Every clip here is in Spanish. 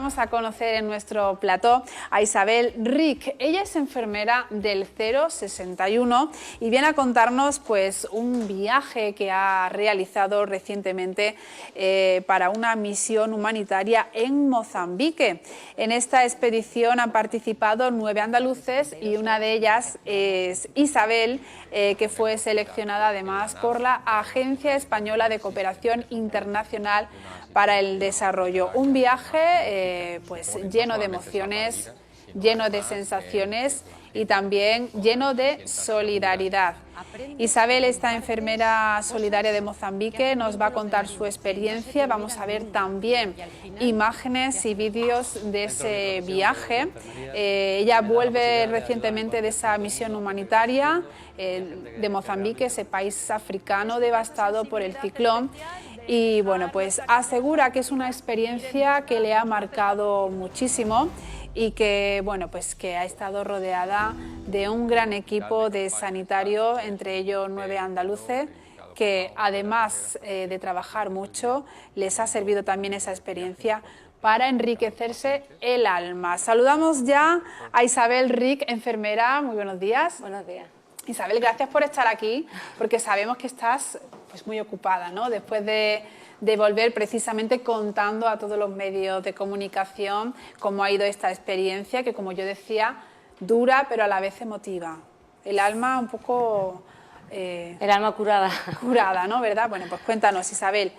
vamos a conocer en nuestro plató a Isabel Rick. Ella es enfermera del 061 y viene a contarnos pues un viaje que ha realizado recientemente para una misión humanitaria en Mozambique. En esta expedición han participado 9 andaluces y una de ellas es Isabel, que fue seleccionada además por la Agencia Española de Cooperación Internacional para el Desarrollo. Un viaje pues lleno de emociones, lleno de sensaciones y también lleno de solidaridad. Isabel, esta enfermera solidaria de Mozambique, nos va a contar su experiencia. Vamos a ver también imágenes y vídeos de ese viaje. Ella vuelve recientemente de esa misión humanitaria de Mozambique, ese país africano devastado por el ciclón. Y bueno, pues asegura que es una experiencia que le ha marcado muchísimo y que, bueno, pues que ha estado rodeada de un gran equipo de sanitarios, entre ellos 9 andaluces, que además de trabajar mucho, les ha servido también esa experiencia para enriquecerse el alma. Saludamos ya a Isabel Rick, enfermera. Muy buenos días. Buenos días. Isabel, gracias por estar aquí, porque sabemos que estás pues muy ocupada, ¿no? Después de volver precisamente contando a todos los medios de comunicación cómo ha ido esta experiencia, que como yo decía, dura pero a la vez emotiva. El alma un poco... el alma curada. Curada, ¿no? ¿Verdad? Bueno, pues cuéntanos, Isabel.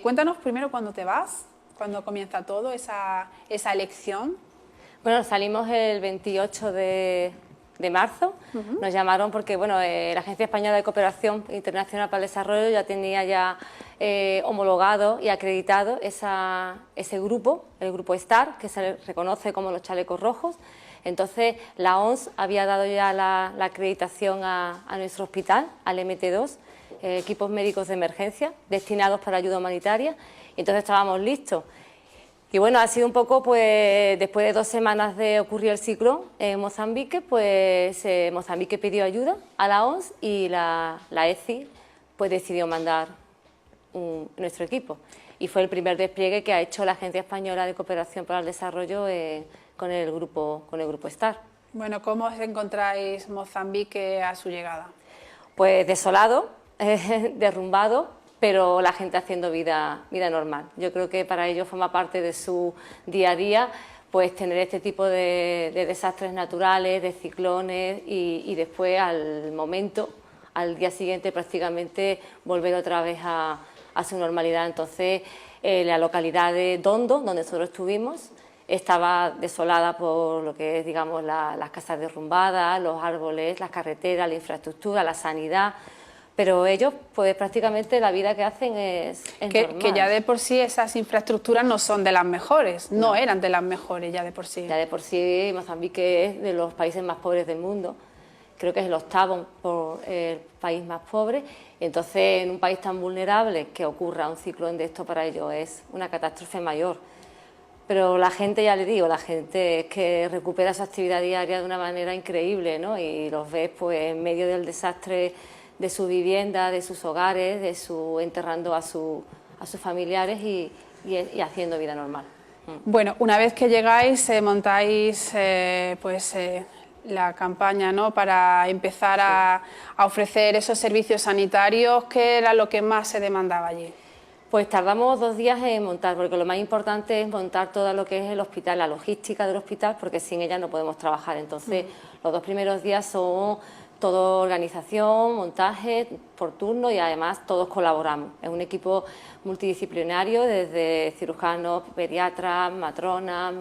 Cuéntanos primero cuándo te vas, cuándo comienza todo, esa elección. Bueno, salimos el 28 de marzo. Nos llamaron porque bueno, la Agencia Española de Cooperación Internacional para el Desarrollo ya tenía homologado y acreditado ese grupo, el grupo STAR, que se reconoce como los chalecos rojos. Entonces la OMS había dado ya la acreditación a nuestro hospital, al MT2, equipos médicos de emergencia destinados para ayuda humanitaria, y entonces estábamos listos. Y bueno, ha sido un poco, pues, después de 2 semanas de ocurrir el ciclón en Mozambique, pues Mozambique pidió ayuda a la OMS y la ECI pues decidió mandar nuestro equipo. Y fue el primer despliegue que ha hecho la Agencia Española de Cooperación para el Desarrollo con el grupo STAR. Bueno, ¿cómo os encontráis Mozambique a su llegada? Pues desolado, derrumbado, pero la gente haciendo vida normal. Yo creo que para ellos forma parte de su día a día, pues tener este tipo de desastres naturales, de ciclones y después al día siguiente prácticamente volver otra vez a su normalidad. Entonces la localidad de Dondo, donde nosotros estuvimos, estaba desolada por lo que es, digamos, las casas derrumbadas, los árboles, las carreteras, la infraestructura, la sanidad. Pero ellos, pues prácticamente la vida que hacen es normal. Que ya de por sí esas infraestructuras no son de las mejores, no eran de las mejores ya de por sí. Ya de por sí Mozambique es de los países más pobres del mundo, creo que es el 8º por el país más pobre, entonces en un país tan vulnerable que ocurra un ciclón de esto para ellos es una catástrofe mayor. Pero la gente, ya le digo, la gente es que recupera su actividad diaria de una manera increíble, ¿no? Y los ves pues en medio del desastre de su vivienda, de sus hogares, enterrando a sus familiares y haciendo vida normal. Bueno, una vez que llegáis, montáis la campaña, ¿no?, para empezar a ofrecer esos servicios sanitarios. ¿Qué era lo que más se demandaba allí? Pues tardamos 2 días en montar, porque lo más importante es montar todo lo que es el hospital, la logística del hospital, porque sin ella no podemos trabajar. Entonces, los 2 primeros días son todo organización, montaje por turno y además todos colaboramos. Es un equipo multidisciplinario, desde cirujanos, pediatras, matronas,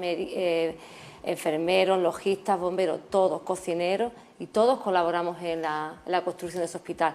enfermeros, logistas, bomberos, todos, cocineros, y todos colaboramos en la construcción de ese hospital.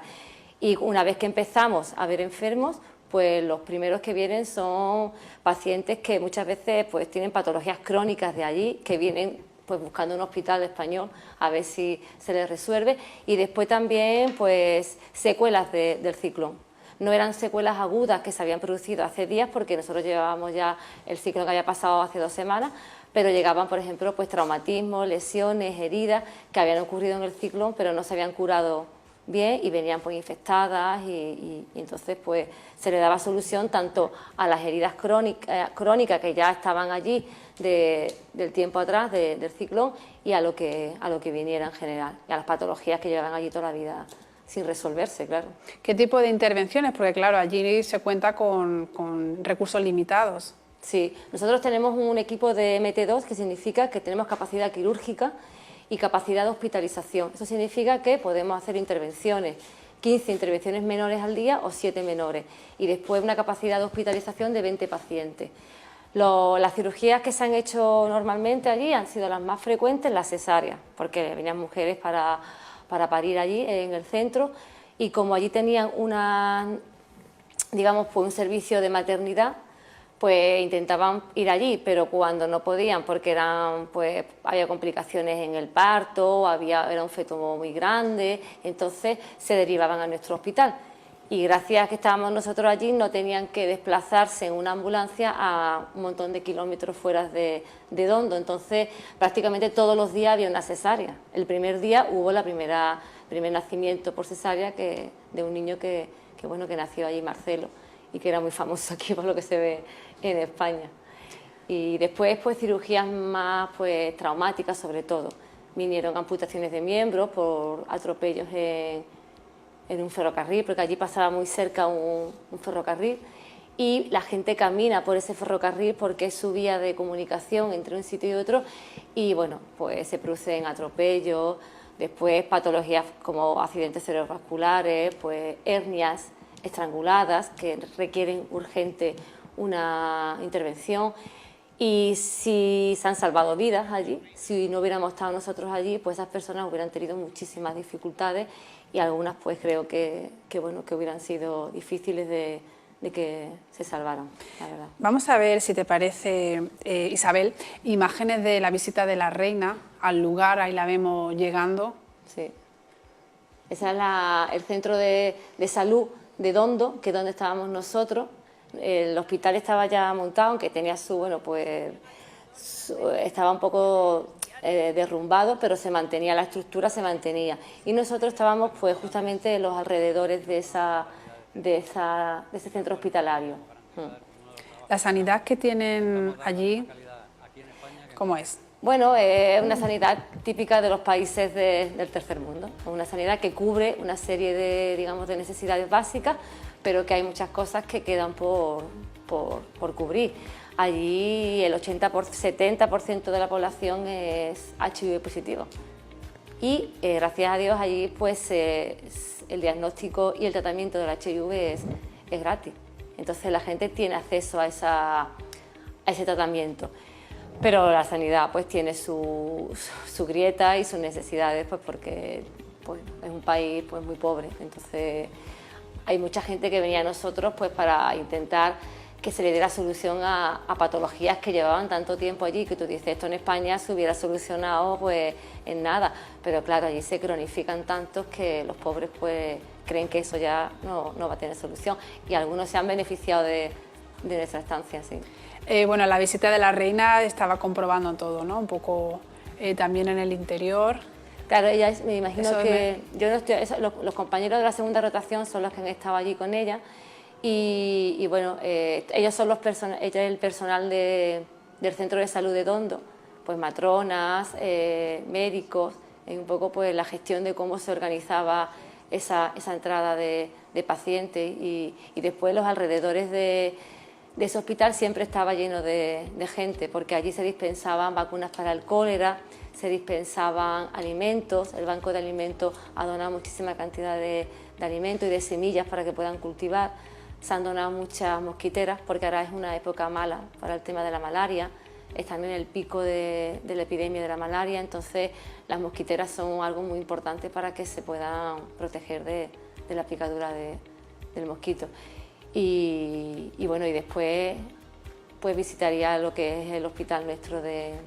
Y una vez que empezamos a ver enfermos, pues los primeros que vienen son pacientes que muchas veces pues tienen patologías crónicas de allí, que vienen pues buscando un hospital español a ver si se les resuelve, y después también pues secuelas del ciclón. No eran secuelas agudas que se habían producido hace días, porque nosotros llevábamos ya el ciclón que había pasado hace 2 semanas, pero llegaban, por ejemplo, pues traumatismos, lesiones, heridas que habían ocurrido en el ciclón, pero no se habían curado bien y venían pues infectadas y entonces pues se le daba solución tanto a las heridas crónicas que ya estaban allí del tiempo atrás del ciclón y a lo que viniera en general y a las patologías que llevaban allí toda la vida sin resolverse, claro. ¿Qué tipo de intervenciones? Porque claro, allí se cuenta con recursos limitados. Sí, nosotros tenemos un equipo de MT2 que significa que tenemos capacidad quirúrgica y capacidad de hospitalización. Eso significa que podemos hacer intervenciones, 15 intervenciones menores al día o 7 menores y después una capacidad de hospitalización de 20 pacientes. Las cirugías que se han hecho normalmente allí han sido las más frecuentes, las cesáreas, porque venían mujeres para parir allí en el centro y como allí tenían digamos, pues un servicio de maternidad, pues intentaban ir allí, pero cuando no podían, porque pues había complicaciones en el parto, era un feto muy grande, entonces se derivaban a nuestro hospital. Y gracias a que estábamos nosotros allí, no tenían que desplazarse en una ambulancia a un montón de kilómetros fuera de Dondo. Entonces, prácticamente todos los días había una cesárea. El primer día hubo primer nacimiento por cesárea de un niño que nació allí, Marcelo, y que era muy famoso aquí por lo que se ve en España. Y después, pues cirugías más pues traumáticas, sobre todo. Vinieron amputaciones de miembros por atropellos en un ferrocarril, porque allí pasaba muy cerca un ferrocarril y la gente camina por ese ferrocarril porque es su vía de comunicación entre un sitio y otro y bueno, pues se producen atropellos, después patologías como accidentes cerebrovasculares, pues hernias estranguladas que requieren urgente una intervención. Y si se han salvado vidas allí, si no hubiéramos estado nosotros allí, pues esas personas hubieran tenido muchísimas dificultades y algunas pues creo que hubieran sido difíciles de que se salvaran, la verdad. Vamos a ver, si te parece, Isabel, imágenes de la visita de la reina al lugar, ahí la vemos llegando. Sí. Ese es el centro de salud de Dondo, que es donde estábamos nosotros. El hospital estaba ya montado, aunque tenía estaba un poco derrumbado, pero se mantenía, la estructura se mantenía. Y nosotros estábamos pues justamente en los alrededores de ese centro hospitalario. ¿La sanidad que tienen allí, cómo es? Bueno, es una sanidad típica de los países del tercer mundo, una sanidad que cubre una serie de necesidades básicas, pero que hay muchas cosas que quedan por cubrir. Allí el 70% de la población es HIV positivo y gracias a Dios allí pues el diagnóstico y el tratamiento del HIV es gratis. Entonces la gente tiene acceso a ese tratamiento. Pero la sanidad pues tiene su grieta y sus necesidades pues porque pues, es un país pues muy pobre. Entonces hay mucha gente que venía a nosotros pues para intentar que se le diera solución a patologías que llevaban tanto tiempo allí, que tú dices, esto en España se hubiera solucionado pues en nada, pero claro, allí se cronifican tantos que los pobres pues creen que eso ya no va a tener solución y algunos se han beneficiado de nuestra estancia, sí. Bueno, la visita de la reina estaba comprobando todo, ¿no? Un poco también en el interior. Claro, ella, me imagino que yo no estoy, los compañeros de la segunda rotación son los que han estado allí con ella y bueno, ellos son ella es el personal del centro de salud de Dondo, pues matronas, médicos, un poco pues la gestión de cómo se organizaba esa entrada de pacientes y después los alrededores de ese hospital siempre estaba lleno de gente, porque allí se dispensaban vacunas para el cólera, se dispensaban alimentos, el banco de alimentos ha donado muchísima cantidad de alimentos y de semillas para que puedan cultivar, se han donado muchas mosquiteras, porque ahora es una época mala para el tema de la malaria, es también el pico de la epidemia de la malaria, entonces las mosquiteras son algo muy importante para que se puedan proteger de la picadura del mosquito. Y bueno, y después pues visitaría lo que es el hospital nuestro de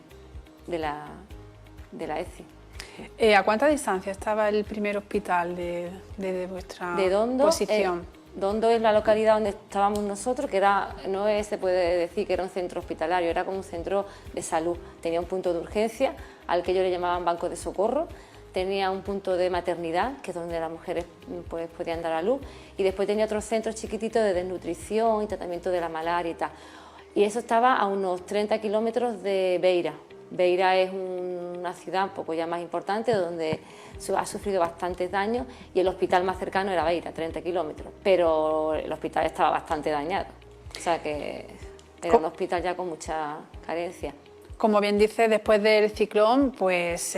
la ECI. ¿A cuánta distancia estaba el primer hospital de vuestra posición? Dondo es la localidad donde estábamos nosotros, que se puede decir que era un centro hospitalario, era como un centro de salud. Tenía un punto de urgencia, al que ellos le llamaban banco de socorro, tenía un punto de maternidad, que es donde las mujeres pues, podían dar a luz, y después tenía otros centros chiquititos de desnutrición y tratamiento de la malaria y tal. Y eso estaba a unos 30 kilómetros de Beira. Beira es una ciudad un poco ya más importante, donde ha sufrido bastantes daños, y el hospital más cercano era Beira, 30 kilómetros, pero el hospital estaba bastante dañado, o sea que era un hospital ya con mucha carencia. Como bien dice, después del ciclón, pues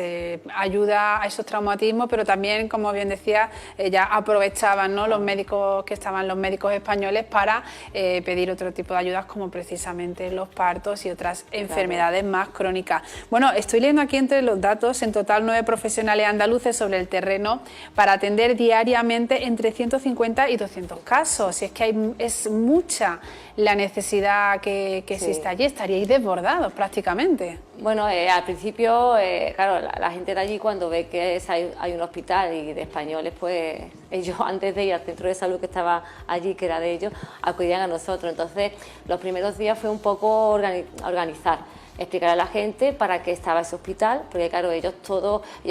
ayuda a esos traumatismos, pero también, como bien decía, ya aprovechaban, ¿no?, los médicos que estaban, los médicos españoles, para pedir otro tipo de ayudas, como precisamente los partos y otras enfermedades más crónicas. Bueno, estoy leyendo aquí entre los datos, en total 9 profesionales andaluces sobre el terreno para atender diariamente entre 150 y 200 casos. Y es que es mucha la necesidad que existe allí, estaríais desbordados prácticamente. Bueno, al principio, claro, la gente de allí, cuando ve que hay un hospital y de españoles, pues ellos, antes de ir al centro de salud que estaba allí, que era de ellos, acudían a nosotros. Entonces, los primeros días fue un poco organizar, explicar a la gente para qué estaba ese hospital, porque claro, ellos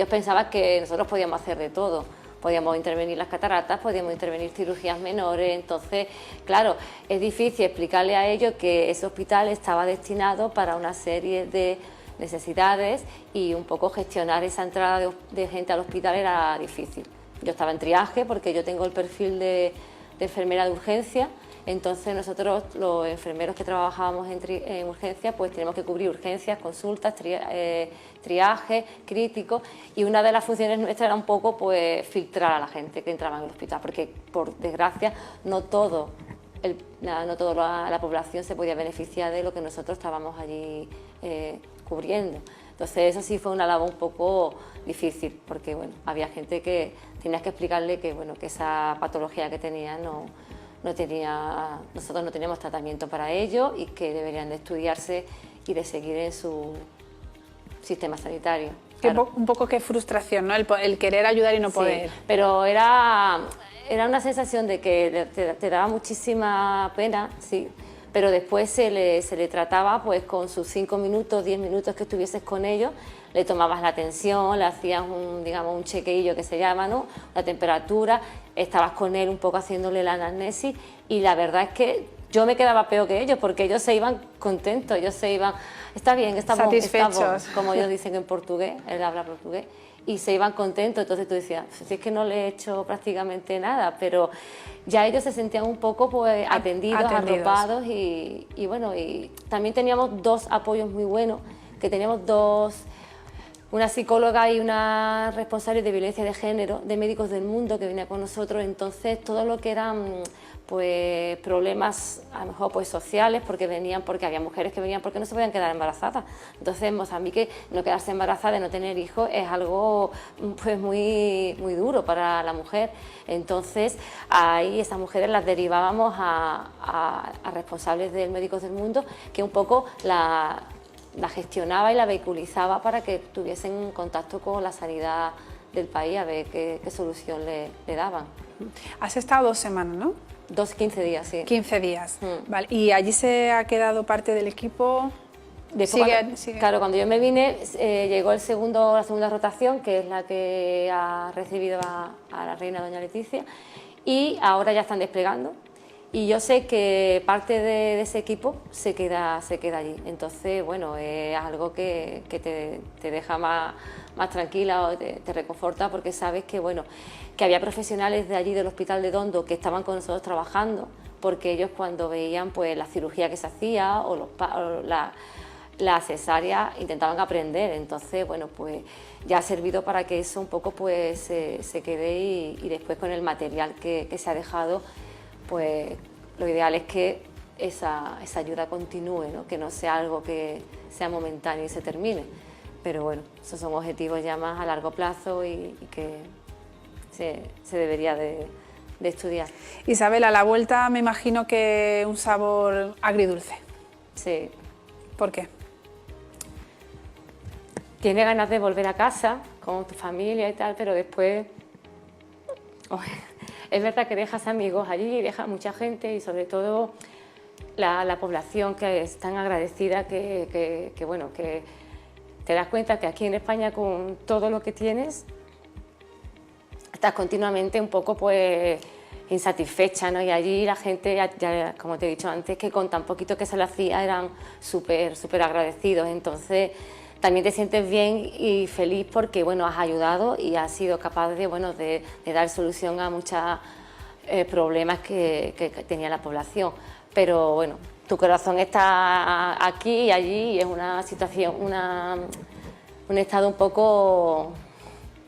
pensaban que nosotros podíamos hacer de todo. Podíamos intervenir las cataratas, podíamos intervenir cirugías menores. Entonces, claro, es difícil explicarle a ellos que ese hospital estaba destinado para una serie de necesidades, y un poco gestionar esa entrada de gente al hospital era difícil. Yo estaba en triaje porque yo tengo el perfil de enfermera de urgencia. Entonces nosotros, los enfermeros que trabajábamos en urgencias, pues tenemos que cubrir urgencias, consultas, triaje, críticos, y una de las funciones nuestras era un poco pues filtrar a la gente que entraba en el hospital, porque por desgracia no toda la población se podía beneficiar de lo que nosotros estábamos allí cubriendo. Entonces eso sí fue una labor un poco difícil, porque bueno, había gente que tenías que explicarle que, bueno, que esa patología que tenía nosotros no teníamos tratamiento para ello, y que deberían de estudiarse y de seguir en su sistema sanitario. Claro. Un poco qué frustración, ¿no? El querer ayudar y no poder. Sí, pero era una sensación de que te daba muchísima pena, sí, pero después se le trataba pues con sus 5 minutos, 10 minutos que estuvieses con ellos, le tomabas la tensión, le hacías un chequeillo que se llama, ¿no?, la temperatura, estabas con él un poco haciéndole la anamnesis, y la verdad es que yo me quedaba peor que ellos, porque ellos se iban contentos, ellos se iban, está bien, está satisfechos, como ellos dicen en portugués, él habla portugués, y se iban contentos. Entonces tú decías, si es que no le he hecho prácticamente nada, pero ya ellos se sentían un poco pues atendidos. Arropados, y bueno, y también teníamos 2 apoyos muy buenos, que teníamos una psicóloga y una responsable de violencia de género de Médicos del Mundo, que venía con nosotros. Entonces todo lo que eran pues problemas a lo mejor pues sociales, porque había mujeres que venían porque no se podían quedar embarazadas. Entonces en Mozambique no quedarse embarazada y no tener hijos es algo pues muy duro para la mujer. Entonces ahí esas mujeres las derivábamos a responsables del Médicos del Mundo, que un poco la gestionaba y la vehiculizaba para que tuviesen contacto con la sanidad del país, a ver qué solución le daban. Has estado 2 semanas, ¿no? 15 días, sí. 15 días, vale. ¿Y allí se ha quedado parte del equipo? Sigue. Claro, cuando yo me vine, llegó la segunda rotación, que es la que ha recibido a la reina doña Leticia, y ahora ya están desplegando. Y yo sé que parte de ese equipo se queda allí. Entonces, bueno, es algo que te deja más tranquila, o te reconforta, porque sabes que, bueno, que había profesionales de allí del Hospital de Dondo que estaban con nosotros trabajando, porque ellos, cuando veían pues la cirugía que se hacía o la cesárea, intentaban aprender. Entonces, bueno, pues ya ha servido para que eso un poco pues se quede, y después con el material que se ha dejado, pues lo ideal es que esa ayuda continúe, ¿no?, que no sea algo que sea momentáneo y se termine. Pero bueno, esos son objetivos ya más a largo plazo, y que se debería de estudiar. Isabel, a la vuelta me imagino que un sabor agridulce. Sí. ¿Por qué? Tienes ganas de volver a casa con tu familia y tal, pero después es verdad que dejas amigos allí, dejas mucha gente, y sobre todo la población, que es tan agradecida, que bueno, que te das cuenta que aquí en España, con todo lo que tienes, estás continuamente un poco pues insatisfecha, ¿no? Y allí la gente, ya, como te he dicho antes, que con tan poquito que se le hacía eran súper agradecidos. Entonces también te sientes bien y feliz porque, bueno, has ayudado y has sido capaz de, bueno, de dar solución a muchos problemas que tenía la población. Pero bueno, tu corazón está aquí y allí y es una situación, un estado un poco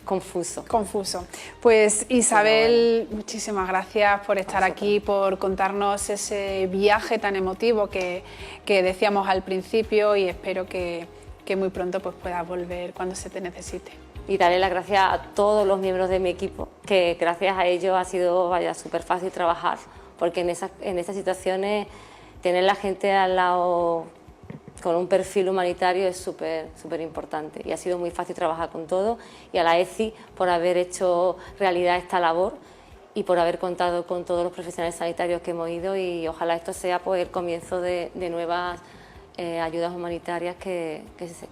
confuso. Confuso. Pues Isabel, muchísimas gracias por estar aquí, por contarnos ese viaje tan emotivo que decíamos al principio, y espero que muy pronto pues puedas volver cuando se te necesite. Y darle las gracias a todos los miembros de mi equipo, que gracias a ellos ha sido súper fácil trabajar, porque en esas situaciones tener la gente al lado con un perfil humanitario es súper importante, y ha sido muy fácil trabajar con todo, y a la ECI por haber hecho realidad esta labor y por haber contado con todos los profesionales sanitarios que hemos ido, y ojalá esto sea pues el comienzo de nuevas ayudas humanitarias que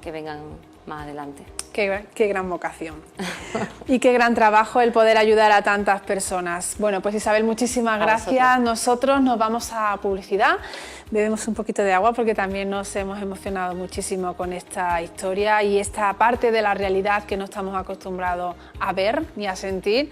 vengan más adelante. Qué gran vocación y qué gran trabajo el poder ayudar a tantas personas. Bueno, pues Isabel, muchísimas gracias. Nosotros nos vamos a publicidad, bebemos un poquito de agua porque también nos hemos emocionado muchísimo con esta historia y esta parte de la realidad que no estamos acostumbrados a ver ni a sentir.